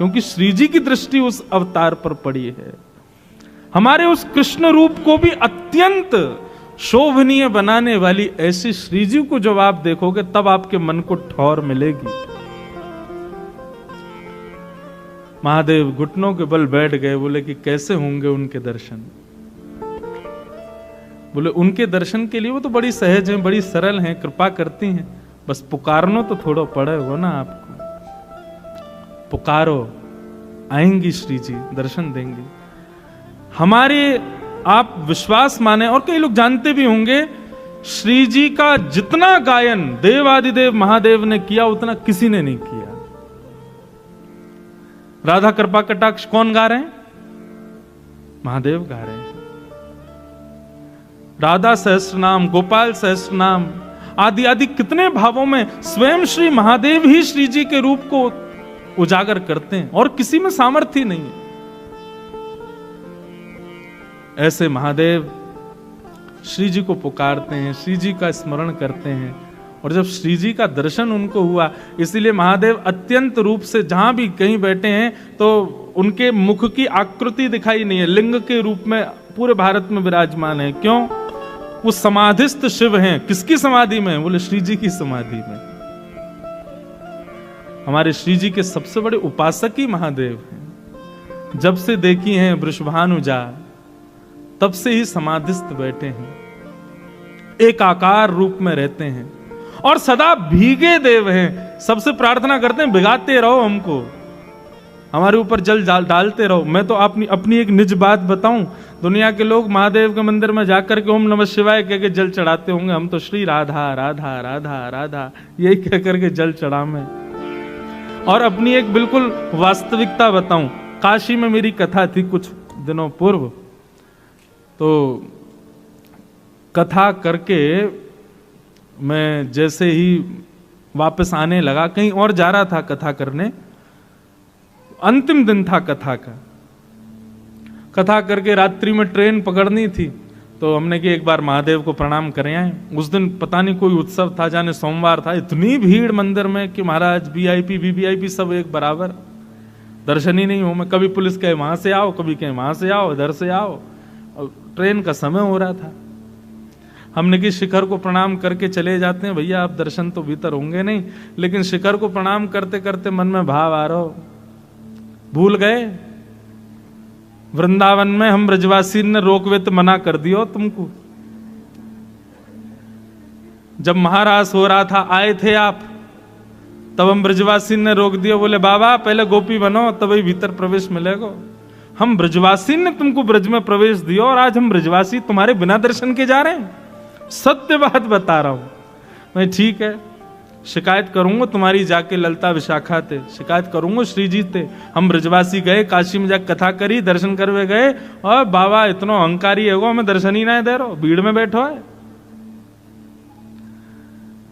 क्योंकि श्री जी की दृष्टि उस अवतार पर पड़ी है। हमारे उस कृष्ण रूप को भी अत्यंत शोभनीय बनाने वाली ऐसी श्री जी को जब आप देखोगे तब आपके मन को ठौर मिलेगी। महादेव घुटनों के बल बैठ गए, बोले कि कैसे होंगे उनके दर्शन। बोले उनके दर्शन के लिए वो तो बड़ी सहज हैं, बड़ी सरल हैं, कृपा करती हैं, बस पुकारनो तो थोड़ा पड़े हो ना आपको। पुकारो, आएंगी श्री जी, दर्शन देंगे। हमारे आप विश्वास माने, और कई लोग जानते भी होंगे, श्री जी का जितना गायन देवादिदेव महादेव ने किया उतना किसी ने नहीं किया। राधा कृपा कटाक्ष कौन गा रहे हैं? महादेव गा रहे हैं। राधा सहस्त्रनाम, गोपाल सहस्त्रनाम आदि आदि कितने भावों में स्वयं श्री महादेव ही श्री जी के रूप को उजागर करते हैं और किसी में सामर्थ्य नहीं है। ऐसे महादेव श्री जी को पुकारते हैं, श्री जी का स्मरण करते हैं, और जब श्री जी का दर्शन उनको हुआ, इसीलिए महादेव अत्यंत रूप से जहां भी कहीं बैठे हैं तो उनके मुख की आकृति दिखाई नहीं है, लिंग के रूप में पूरे भारत में विराजमान है। क्यों? वो समाधिस्थ शिव हैं। किसकी समाधि में? बोले श्री जी की समाधि में। हमारे श्री जी के सबसे बड़े उपासक ही महादेव हैं। जब से देखी हैं वृषभानुजा तब से ही समाधिस्थ बैठे हैं, एक आकार रूप में रहते हैं और सदा भीगे देव हैं। सबसे प्रार्थना करते हैं भिगाते रहो हमको, हमारे ऊपर जल डालते रहो। मैं तो अपनी एक निज बात बताऊं, दुनिया के लोग महादेव के मंदिर में जाकर के ओम नमः शिवाय कह के जल चढ़ाते होंगे, हम तो श्री राधा राधा राधा राधा यही कह करके जल चढ़ावे। और अपनी एक बिल्कुल वास्तविकता बताऊं, काशी में मेरी कथा थी कुछ दिनों पूर्व, तो कथा करके मैं जैसे ही वापस आने लगा, कहीं और जा रहा था कथा करने, अंतिम दिन था कथा का। कथा करके रात्रि में ट्रेन पकड़नी थी, तो हमने कि एक बार महादेव को प्रणाम करें आए। उस दिन पता नहीं कोई उत्सव था, जाने सोमवार था, इतनी भीड़ मंदिर में कि महाराज वीआईपी वीवीआईपी सब एक बराबर, दर्शन ही नहीं हो। मैं कभी पुलिस कहे वहां से आओ, कभी कहे वहां से आओ, इधर से आओ, और ट्रेन का समय हो रहा था। हमने कि शिखर को प्रणाम करके चले जाते हैं, भैया आप दर्शन तो भीतर होंगे नहीं। लेकिन शिखर को प्रणाम करते करते मन में भाव आ रहा हो, भूल गए वृंदावन में हम ब्रजवासी ने रोकवे तो मना कर दियो तुमको। जब महारास हो रहा था आए थे आप, तब हम ब्रजवासी ने रोक दिया, बोले बाबा पहले गोपी बनो तभी भीतर प्रवेश मिलेगा। हम ब्रजवासी ने तुमको ब्रज में प्रवेश दिया और आज हम ब्रजवासी तुम्हारे बिना दर्शन के जा रहे हैं। सत्य बात बता रहा हूं मैं। ठीक है, शिकायत करूंगा तुम्हारी, जाके ललता विशाखा थे शिकायत करूंगा, श्री जी थे। हम ब्रजवासी गए, काशी में जाकर कथा करी, दर्शन करवे गए, और बाबा इतना अहंकारी है वो, हमें दर्शन ही ना दे रहो, भीड़ में बैठो है।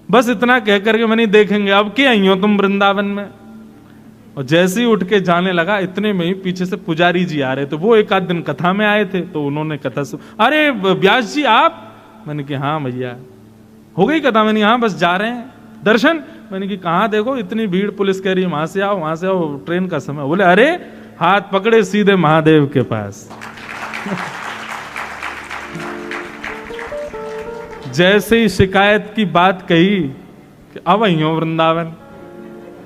बस इतना कह करके मैंने देखेंगे अब क्या आई हो तुम वृंदावन में। और जैसे ही उठ के जाने लगा, इतने में ही पीछे से पुजारी जी आ रहे थे, वो एक आध दिन कथा में आए थे, तो उन्होंने कथा अरे व्यास जी आप? मैंने कि हाँ भैया हो गई कथा। मैंने हाँ बस जा रहे हैं दर्शन। मैंने कि कहाँ, देखो इतनी भीड़, पुलिस कह रही है वहां से आओ वहां से आओ, ट्रेन का समय। बोले अरे हाथ पकड़े सीधे महादेव के पास। जैसे ही शिकायत की बात कही कि अब आई हो वृंदावन,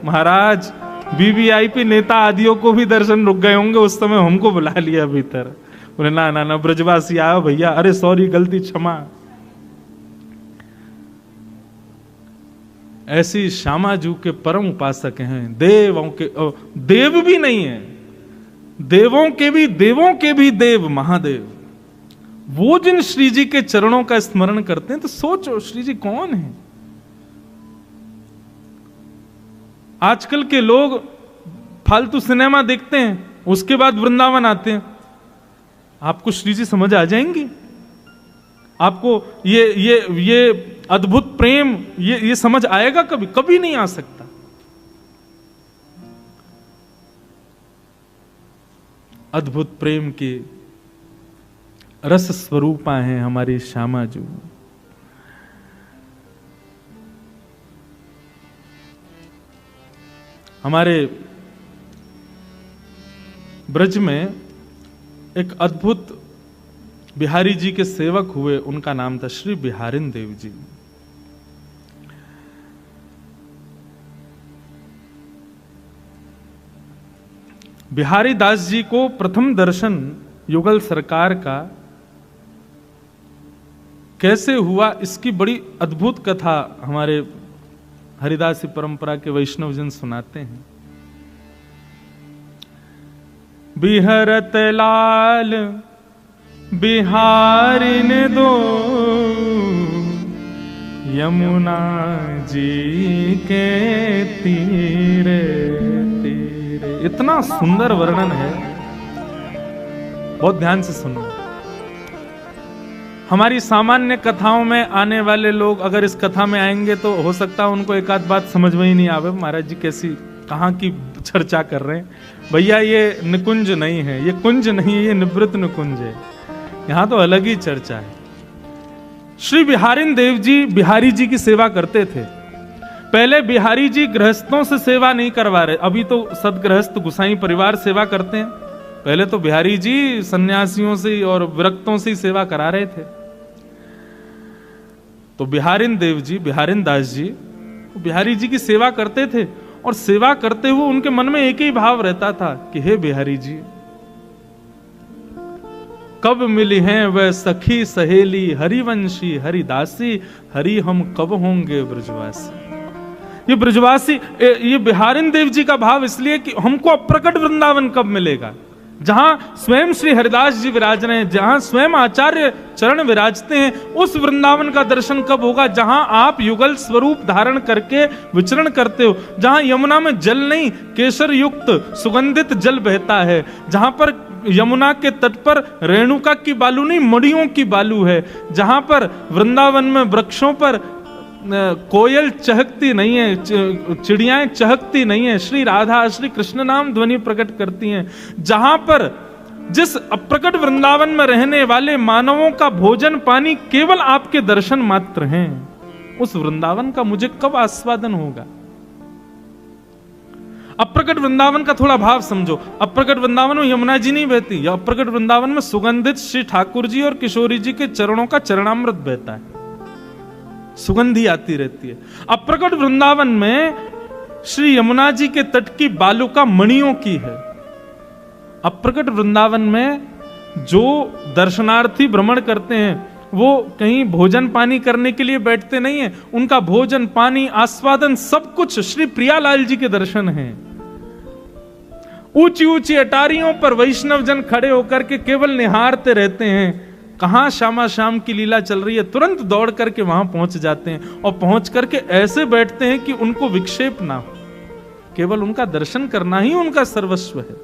महाराज वीवीआईपी नेता आदियों को भी दर्शन रुक गए होंगे उस समय, हमको बुला लिया भीतर। बोले ना ना ना ब्रजवासी आओ भैया, अरे सॉरी गलती क्षमा। ऐसी श्यामाजू के परम उपासक हैं, देवों के देव भी नहीं है, देवों के भी देव महादेव। वो जिन श्री जी के चरणों का स्मरण करते हैं तो सोचो श्री जी कौन है। आजकल के लोग फालतू सिनेमा देखते हैं, उसके बाद वृंदावन आते हैं। आपको श्री जी समझ आ जाएंगी? आपको ये अद्भुत प्रेम ये समझ आएगा कभी? कभी नहीं आ सकता। अद्भुत प्रेम की रस स्वरूपा हैं हमारी श्यामाजू। हमारे ब्रज में एक अद्भुत बिहारी जी के सेवक हुए, उनका नाम था श्री बिहारिन देव जी। बिहारी दास जी को प्रथम दर्शन युगल सरकार का कैसे हुआ, इसकी बड़ी अद्भुत कथा हमारे हरिदासी परंपरा के वैष्णवजन सुनाते हैं। बिहरत लाल बिहारिन दो, यमुना जी के तीरे तीरे। इतना सुंदर वर्णन है, बहुत ध्यान से सुनो। हमारी सामान्य कथाओं में आने वाले लोग अगर इस कथा में आएंगे तो हो सकता है उनको एक आध बात समझ में ही नहीं आवे, महाराज जी कैसी कहाँ की चर्चा कर रहे हैं। भैया ये निकुंज नहीं है, ये कुंज नहीं है, ये निवृत्त निकुंज है, यहां तो अलग ही चर्चा है। श्री बिहारिन देव जी बिहारी जी की सेवा करते थे। पहले बिहारी जी गृहस्थों से सेवा नहीं करवा रहे, अभी तो सदगृहस्थ गुसाई परिवार सेवा करते हैं, पहले तो बिहारी जी सन्यासियों से और विरक्तों से सेवा करा रहे थे। तो बिहारिन देव जी बिहारिन दास जी बिहारी जी की सेवा करते थे, और सेवा करते हुए उनके मन में एक ही भाव रहता था कि हे बिहारी जी, कब मिली हैं वह सखी सहेली हरिवंशी हरिदासी, हरि हम कब होंगे ब्रजवासी। ये ब्रजवासी, ये बिहारिन देव जी का भाव इसलिए कि हमको अप्रकट वृंदावन कब मिलेगा, जहां स्वयं श्री हरिदास जी विराज रहे हैं, जहां स्वयं आचार्य चरण विराजते हैं, उस वृंदावन का दर्शन कब होगा जहां आप युगल स्वरूप धारण करके विचरण करते हो, जहां यमुना में जल नहीं केसर युक्त सुगंधित जल बहता है, जहां पर यमुना के तट पर रेणुका की बालू नहीं मड़ियों की बालू है, जहां पर वृंदावन में वृक्षों पर कोयल चहकती नहीं है, चिड़ियाएं चहकती नहीं है, श्री राधा श्री कृष्ण नाम ध्वनि प्रकट करती हैं, जहां पर जिस अप्रकट वृंदावन में रहने वाले मानवों का भोजन पानी केवल आपके दर्शन मात्र हैं, उस वृंदावन का मुझे कब आस्वादन होगा। अप्रकट वृंदावन का थोड़ा भाव समझो। अप्रकट वृंदावन में यमुना जी नहीं बहती, या अप्रकट वृंदावन में सुगंधित श्री ठाकुर जी और किशोरी जी के चरणों का चरणामृत बहता है, सुगंधी आती रहती है। अप्रकट वृंदावन में श्री यमुना जी के तट की बालुका मणियों की है। अप्रकट वृंदावन में जो दर्शनार्थी भ्रमण करते हैं वो कहीं भोजन पानी करने के लिए बैठते नहीं है, उनका भोजन पानी आस्वादन सब कुछ श्री प्रियालाल जी के दर्शन हैं। ऊंची ऊंची अटारियों पर वैष्णव जन खड़े होकर के केवल निहारते रहते हैं, कहां श्यामा श्याम की लीला चल रही है, तुरंत दौड़ करके वहां पहुंच जाते हैं, और पहुंच करके ऐसे बैठते हैं कि उनको विक्षेप ना हो, केवल उनका दर्शन करना ही उनका सर्वस्व है।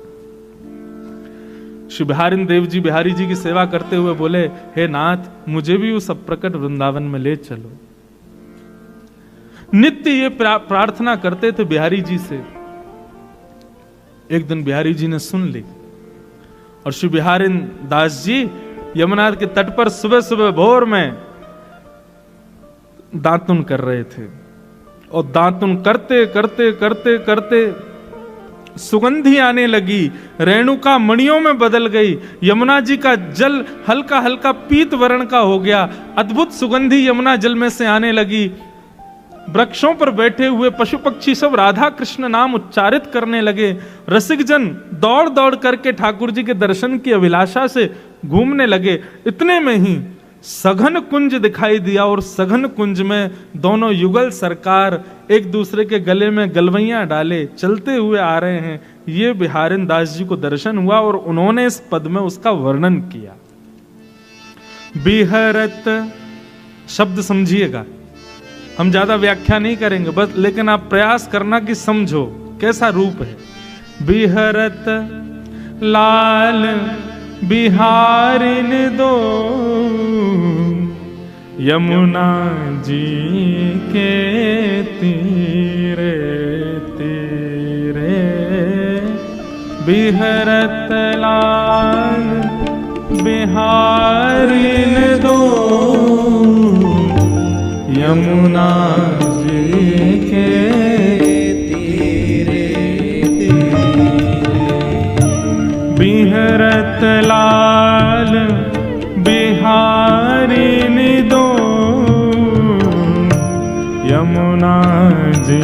श्री बिहारिन देव जी बिहारी जी की सेवा करते हुए बोले, हे नाथ, मुझे भी उस अप्रकट वृंदावन में ले चलो। नित्य ये प्रार्थना करते थे बिहारी जी से। एक दिन बिहारी जी ने सुन ली, और श्री बिहारिन दास जी यमुना के तट पर सुबह सुबह भोर में दातुन कर रहे थे, और दातुन करते करते करते करते सुगंधी आने लगी, रेणुका मणियों में बदल गई, यमुना जी का जल हल्का हल्का पीत वर्ण का हो गया, अद्भुत सुगंधी यमुना जल में से आने लगी। वृक्षों पर बैठे हुए पशु पक्षी सब राधा कृष्ण नाम उच्चारित करने लगे। रसिक जन दौड़ दौड़ करके ठाकुर जी के दर्शन की अभिलाषा से घूमने लगे। इतने में ही सघन कुंज दिखाई दिया, और सघन कुंज में दोनों युगल सरकार एक दूसरे के गले में गलवैयां डाले चलते हुए आ रहे हैं। ये बिहारिन दास जी को दर्शन हुआ, और उन्होंने इस पद में उसका वर्णन किया। बिहरत शब्द समझिएगा, हम ज्यादा व्याख्या नहीं करेंगे बस, लेकिन आप प्रयास करना कि समझो कैसा रूप है। बिहरत लाल बिहारिन दो, यमुना जी के तीरे तीरे। बिहरत लाल बिहारिन दो, यमुना जी के तीरे तीरे। बिहरत लाल बिहारी निदो यमुना जी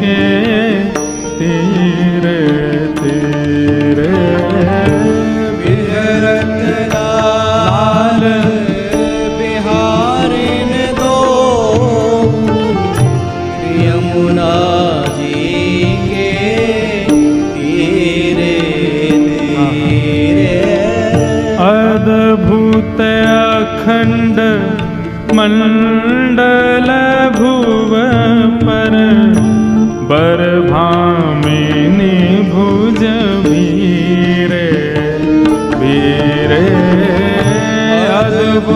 के तीरे तीरे बिहरत लाल बिहारी निदो यमुना जी के तीरे तीरे अद्भुत अखंड मंडल भुव पर बरभामिनी भुज वीरे वीरे अद्भुत